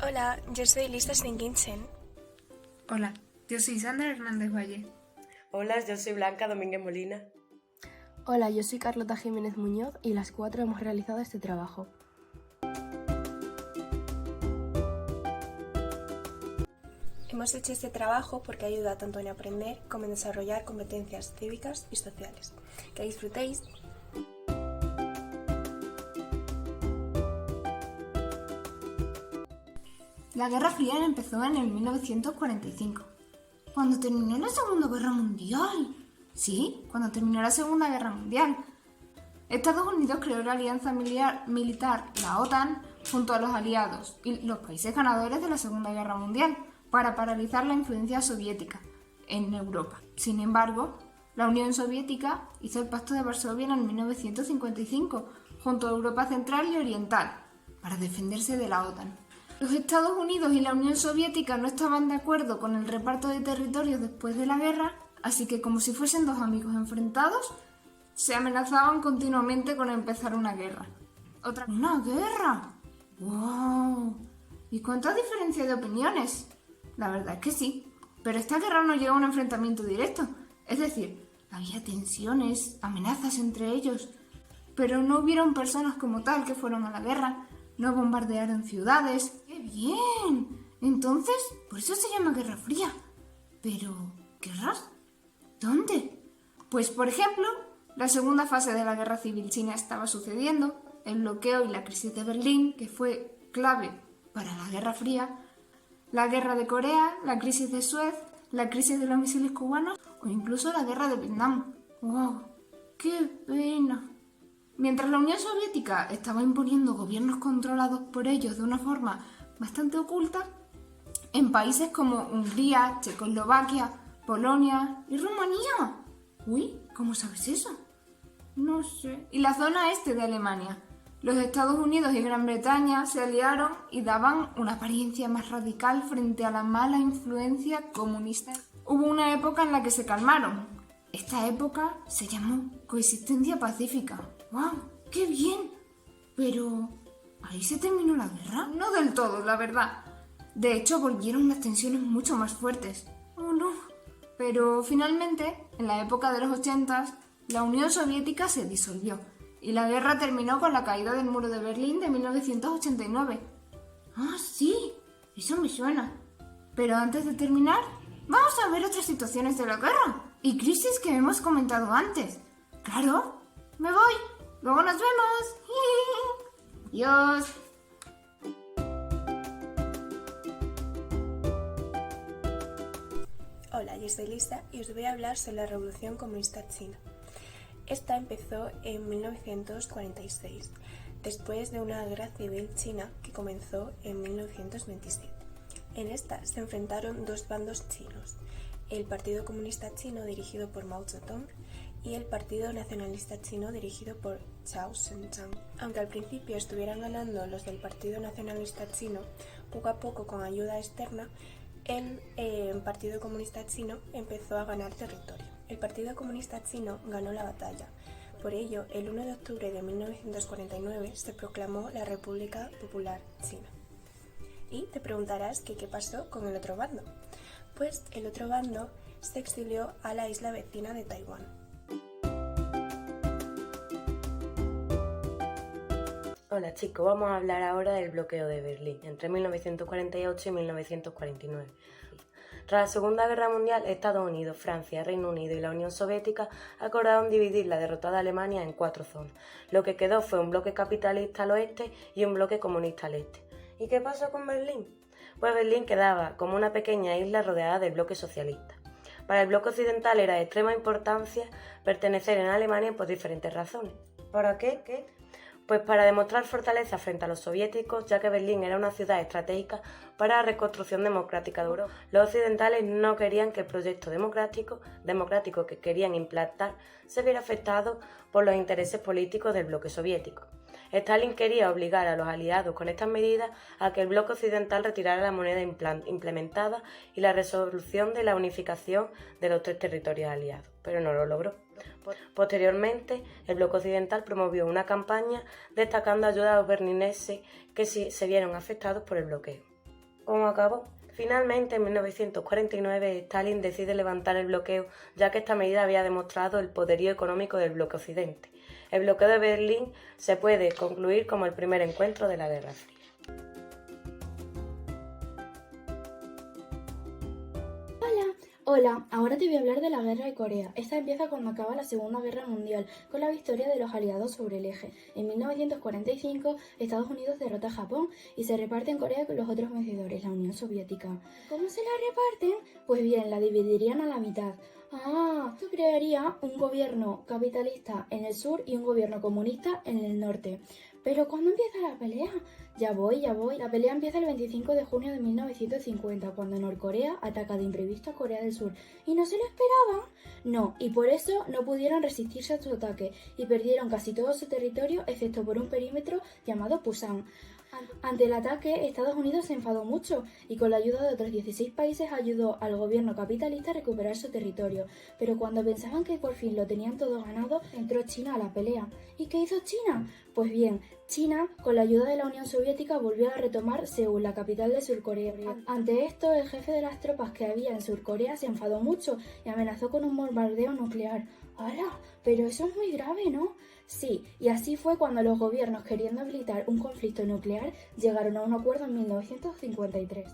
Hola, yo soy Lisa Singkinsen. Hola, yo soy Sandra Hernández Valle. Hola, yo soy Blanca Domínguez Molina. Hola, yo soy Carlota Jiménez Muñoz y las cuatro hemos realizado este trabajo. Hemos hecho este trabajo porque ayuda tanto en aprender como en desarrollar competencias cívicas y sociales. Que disfrutéis. La Guerra Fría empezó en el 1945, cuando terminó la Segunda Guerra Mundial. Sí, cuando terminó la Segunda Guerra Mundial. Estados Unidos creó la alianza militar, la OTAN, junto a los aliados y los países ganadores de la Segunda Guerra Mundial, para paralizar la influencia soviética en Europa. Sin embargo, la Unión Soviética hizo el Pacto de Varsovia en el 1955, junto a Europa Central y Oriental, para defenderse de la OTAN. Los Estados Unidos y la Unión Soviética no estaban de acuerdo con el reparto de territorios después de la guerra, así que como si fuesen dos amigos enfrentados, se amenazaban continuamente con empezar una guerra. ¿Una guerra? ¡Wow! ¿Y cuánta diferencia de opiniones? La verdad es que sí, pero esta guerra no llegó a un enfrentamiento directo. Es decir, había tensiones, amenazas entre ellos, pero no hubieron personas como tal que fueron a la guerra, no bombardearon ciudades. ¡Qué bien! Entonces, por eso se llama Guerra Fría. Pero, ¿guerras? ¿Dónde? Pues, por ejemplo, la segunda fase de la Guerra Civil China estaba sucediendo, el bloqueo y la crisis de Berlín, que fue clave para la Guerra Fría, la Guerra de Corea, la crisis de Suez, la crisis de los misiles cubanos o incluso la Guerra de Vietnam. ¡Wow! ¡Qué pena! Mientras la Unión Soviética estaba imponiendo gobiernos controlados por ellos de una forma bastante oculta, en países como Hungría, Checoslovaquia, Polonia y Rumanía. Uy, ¿cómo sabes eso? No sé. Y la zona este de Alemania. Los Estados Unidos y Gran Bretaña se aliaron y daban una apariencia más radical frente a la mala influencia comunista. Hubo una época en la que se calmaron. Esta época se llamó Coexistencia Pacífica. ¡Wow! ¡Qué bien! Pero, ¿ahí se terminó la guerra? No del todo, la verdad. De hecho, volvieron las tensiones mucho más fuertes. ¡Oh, no! Pero finalmente, en la época de los 80, la Unión Soviética se disolvió y la guerra terminó con la caída del muro de Berlín de 1989. ¡Ah, sí! Eso me suena. Pero antes de terminar, vamos a ver otras situaciones de la guerra y crisis que hemos comentado antes. ¡Claro! ¡Me voy! ¡Luego nos vemos! ¡Adiós! Hola, yo soy Lisa y os voy a hablar sobre la Revolución Comunista China. Esta empezó en 1946, después de una guerra civil china que comenzó en 1927. En esta se enfrentaron dos bandos chinos, el Partido Comunista Chino dirigido por Mao Zedong y el Partido Nacionalista Chino dirigido por Chiang Kai-shek. Aunque al principio estuvieran ganando los del Partido Nacionalista Chino, poco a poco con ayuda externa, el Partido Comunista Chino empezó a ganar territorio. El Partido Comunista Chino ganó la batalla. Por ello, el 1 de octubre de 1949 se proclamó la República Popular China. Y te preguntarás que qué pasó con el otro bando. Pues el otro bando se exilió a la isla vecina de Taiwán. Hola chicos, vamos a hablar ahora del bloqueo de Berlín entre 1948 y 1949. Tras la Segunda Guerra Mundial, Estados Unidos, Francia, Reino Unido y la Unión Soviética acordaron dividir la derrotada Alemania en 4 zonas. Lo que quedó fue un bloque capitalista al oeste y un bloque comunista al este. ¿Y qué pasó con Berlín? Pues Berlín quedaba como una pequeña isla rodeada del bloque socialista. Para el bloque occidental era de extrema importancia pertenecer en Alemania por diferentes razones. ¿Para qué? Pues para demostrar fortaleza frente a los soviéticos, ya que Berlín era una ciudad estratégica para la reconstrucción democrática de Europa. Los occidentales no querían que el proyecto democrático que querían implantar se viera afectado por los intereses políticos del bloque soviético. Stalin quería obligar a los aliados con estas medidas a que el bloque occidental retirara la moneda implementada y la resolución de la unificación de los 3 territorios aliados, pero no lo logró. Posteriormente, el bloque occidental promovió una campaña destacando ayuda a los berlineses que se vieron afectados por el bloqueo. ¿Cómo acabó? Finalmente, en 1949, Stalin decide levantar el bloqueo, ya que esta medida había demostrado el poderío económico del bloque occidente. El bloqueo de Berlín se puede concluir como el primer encuentro de la Guerra Fría. Hola, ahora te voy a hablar de la Guerra de Corea. Esta empieza cuando acaba la Segunda Guerra Mundial, con la victoria de los aliados sobre el eje. En 1945, Estados Unidos derrota a Japón y se reparte en Corea con los otros vencedores, la Unión Soviética. ¿Cómo se la reparten? Pues bien, la dividirían a la mitad. Esto crearía un gobierno capitalista en el sur y un gobierno comunista en el norte. ¿Pero cuándo empieza la pelea? Ya voy. La pelea empieza el 25 de junio de 1950, cuando Norcorea ataca de imprevisto a Corea del Sur. ¿Y no se lo esperaban? No, y por eso no pudieron resistirse a su ataque y perdieron casi todo su territorio, excepto por un perímetro llamado Pusan. Ante el ataque, Estados Unidos se enfadó mucho y con la ayuda de otros 16 países ayudó al gobierno capitalista a recuperar su territorio. Pero cuando pensaban que por fin lo tenían todo ganado, entró China a la pelea. ¿Y qué hizo China? Pues bien, China, con la ayuda de la Unión Soviética, volvió a retomar Seúl, la capital de Surcorea. Ante esto, el jefe de las tropas que había en Surcorea se enfadó mucho y amenazó con un bombardeo nuclear. ¡Hala! Pero eso es muy grave, ¿no? Sí, y así fue cuando los gobiernos, queriendo evitar un conflicto nuclear, llegaron a un acuerdo en 1953.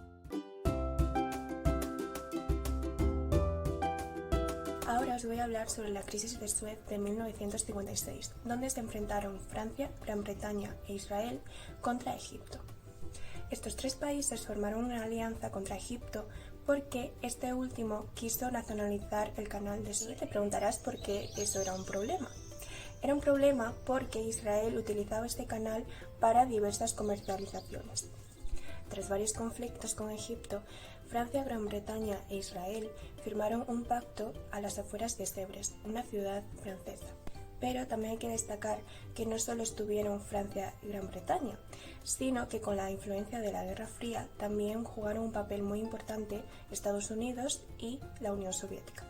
Ahora os voy a hablar sobre la crisis de Suez de 1956, donde se enfrentaron Francia, Gran Bretaña e Israel contra Egipto. Estos tres países formaron una alianza contra Egipto porque este último quiso nacionalizar el canal de Suez. Te preguntarás por qué eso era un problema. Era un problema porque Israel utilizaba este canal para diversas comercializaciones. Tras varios conflictos con Egipto, Francia, Gran Bretaña e Israel firmaron un pacto a las afueras de Sèvres, una ciudad francesa. Pero también hay que destacar que no solo estuvieron Francia y Gran Bretaña, sino que con la influencia de la Guerra Fría también jugaron un papel muy importante Estados Unidos y la Unión Soviética.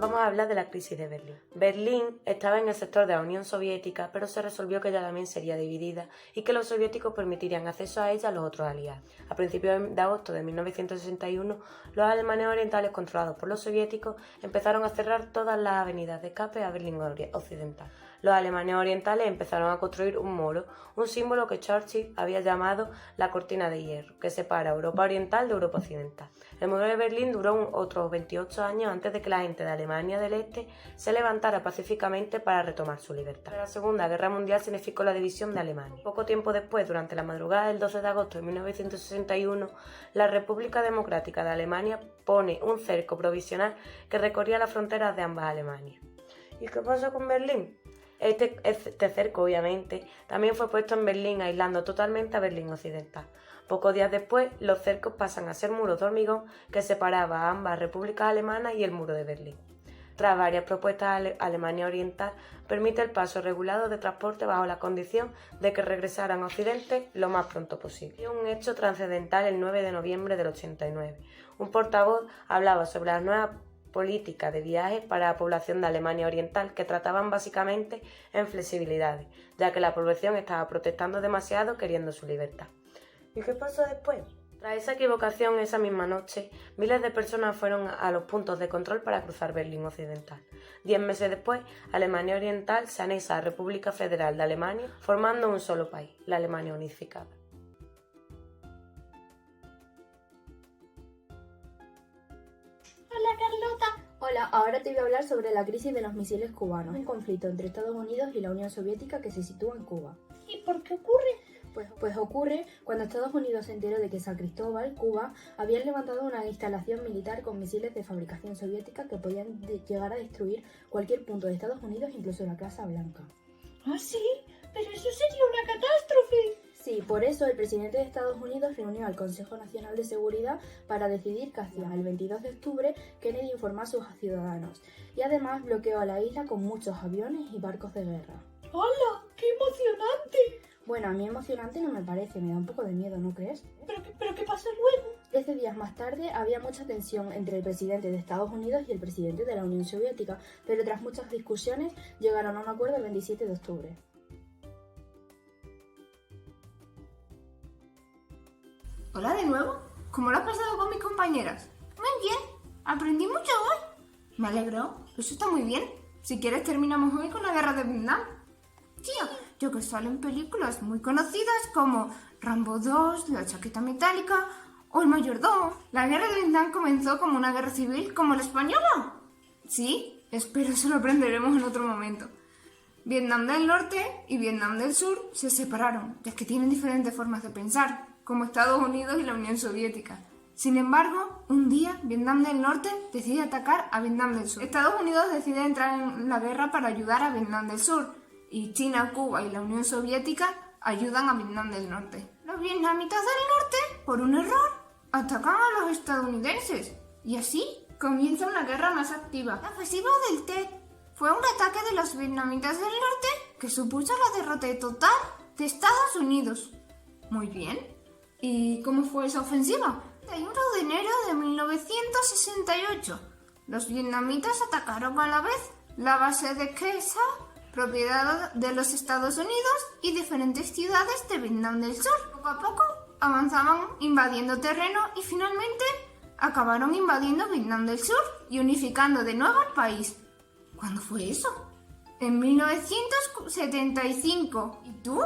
Vamos a hablar de la crisis de Berlín. Berlín estaba en el sector de la Unión Soviética, pero se resolvió que ella también sería dividida y que los soviéticos permitirían acceso a ella a los otros aliados. A principios de agosto de 1961, los alemanes orientales controlados por los soviéticos empezaron a cerrar todas las avenidas de escape a Berlín occidental. Los alemanes orientales empezaron a construir un muro, un símbolo que Churchill había llamado la cortina de hierro, que separa Europa oriental de Europa occidental. El muro de Berlín duró otros 28 años antes de que la gente de Alemania del Este se levantara pacíficamente para retomar su libertad. La Segunda Guerra Mundial significó la división de Alemania. Poco tiempo después, durante la madrugada del 12 de agosto de 1961, la República Democrática de Alemania pone un cerco provisional que recorría las fronteras de ambas Alemanias. ¿Y qué pasó con Berlín? Este cerco, obviamente, también fue puesto en Berlín, aislando totalmente a Berlín occidental. Pocos días después, los cercos pasan a ser muros de hormigón que separaba a ambas repúblicas alemanas y el muro de Berlín. Tras varias propuestas, Alemania Oriental permite el paso regulado de transporte bajo la condición de que regresaran a Occidente lo más pronto posible. Y un hecho trascendental el 9 de noviembre del 89. Un portavoz hablaba sobre las nuevas políticas de viajes para la población de Alemania Oriental que trataban básicamente en flexibilidades, ya que la población estaba protestando demasiado queriendo su libertad. ¿Y qué pasó después? Tras esa equivocación, esa misma noche, miles de personas fueron a los puntos de control para cruzar Berlín Occidental. 10 meses después, Alemania Oriental se anexa a la República Federal de Alemania, formando un solo país, la Alemania unificada. Hola Carlota. Hola, ahora te voy a hablar sobre la crisis de los misiles cubanos, un conflicto entre Estados Unidos y la Unión Soviética que se sitúa en Cuba. ¿Y por qué ocurre? Pues ocurre cuando Estados Unidos se enteró de que San Cristóbal, Cuba, habían levantado una instalación militar con misiles de fabricación soviética que podían llegar a destruir cualquier punto de Estados Unidos, incluso la Casa Blanca. ¿Ah, sí? Pero eso sería una catástrofe. Sí, por eso el presidente de Estados Unidos reunió al Consejo Nacional de Seguridad para decidir qué hacía. El 22 de octubre, Kennedy informó a sus ciudadanos y además bloqueó a la isla con muchos aviones y barcos de guerra. ¡Hola! ¡Qué emocionante! Bueno, a mí emocionante no me parece, me da un poco de miedo, ¿no crees? ¿Pero qué pasó luego? 13 días más tarde había mucha tensión entre el presidente de Estados Unidos y el presidente de la Unión Soviética, pero tras muchas discusiones llegaron a un acuerdo el 27 de octubre. Hola de nuevo. ¿Cómo lo has pasado con mis compañeras? Muy bien. Aprendí mucho hoy. Me alegro. Eso está muy bien. Si quieres terminamos hoy con la guerra de Vietnam. Tía, yo que salen películas muy conocidas como Rambo 2, La chaqueta metálica o El mayordomo. ¿La guerra de Vietnam comenzó como una guerra civil como la española? Sí, espero eso lo aprenderemos en otro momento. Vietnam del Norte y Vietnam del Sur se separaron, ya que tienen diferentes formas de pensar, como Estados Unidos y la Unión Soviética. Sin embargo, un día Vietnam del Norte decide atacar a Vietnam del Sur. Estados Unidos decide entrar en la guerra para ayudar a Vietnam del Sur, y China, Cuba y la Unión Soviética ayudan a Vietnam del Norte. Los vietnamitas del norte, por un error, atacan a los estadounidenses, y así comienza una guerra más activa. La ofensiva del Tet fue un ataque de los vietnamitas del norte que supuso la derrota total de Estados Unidos. Muy bien. ¿Y cómo fue esa ofensiva? El 1 de enero de 1968, los vietnamitas atacaron a la vez la base de Khe Sanh, propiedad de los Estados Unidos, y diferentes ciudades de Vietnam del Sur. Poco a poco avanzaban invadiendo terreno y finalmente acabaron invadiendo Vietnam del Sur y unificando de nuevo el país. ¿Cuándo fue eso? En 1975. ¿Y tú?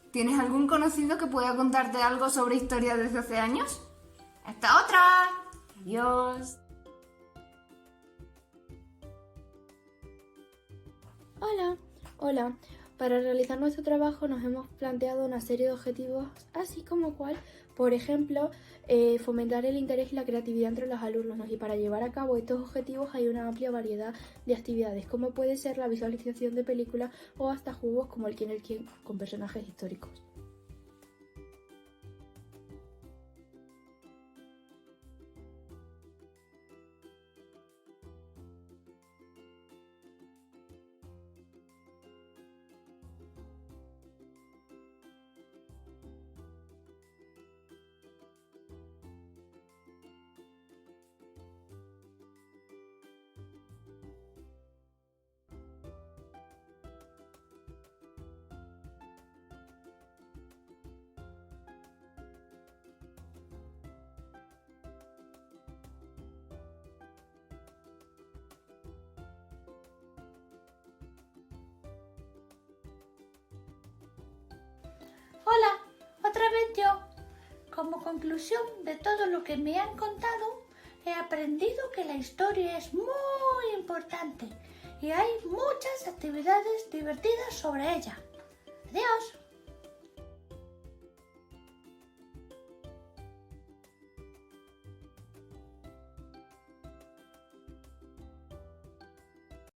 ¿Tienes algún conocido que pueda contarte algo sobre historia desde hace años? ¡Hasta otra! Adiós. Hola. Para realizar nuestro trabajo nos hemos planteado una serie de objetivos, así como cual, por ejemplo, fomentar el interés y la creatividad entre los alumnos. Y para llevar a cabo estos objetivos hay una amplia variedad de actividades, como puede ser la visualización de películas o hasta juegos como el quién es quién con personajes históricos. Hola, otra vez yo. Como conclusión de todo lo que me han contado, he aprendido que la historia es muy importante y hay muchas actividades divertidas sobre ella. Adiós.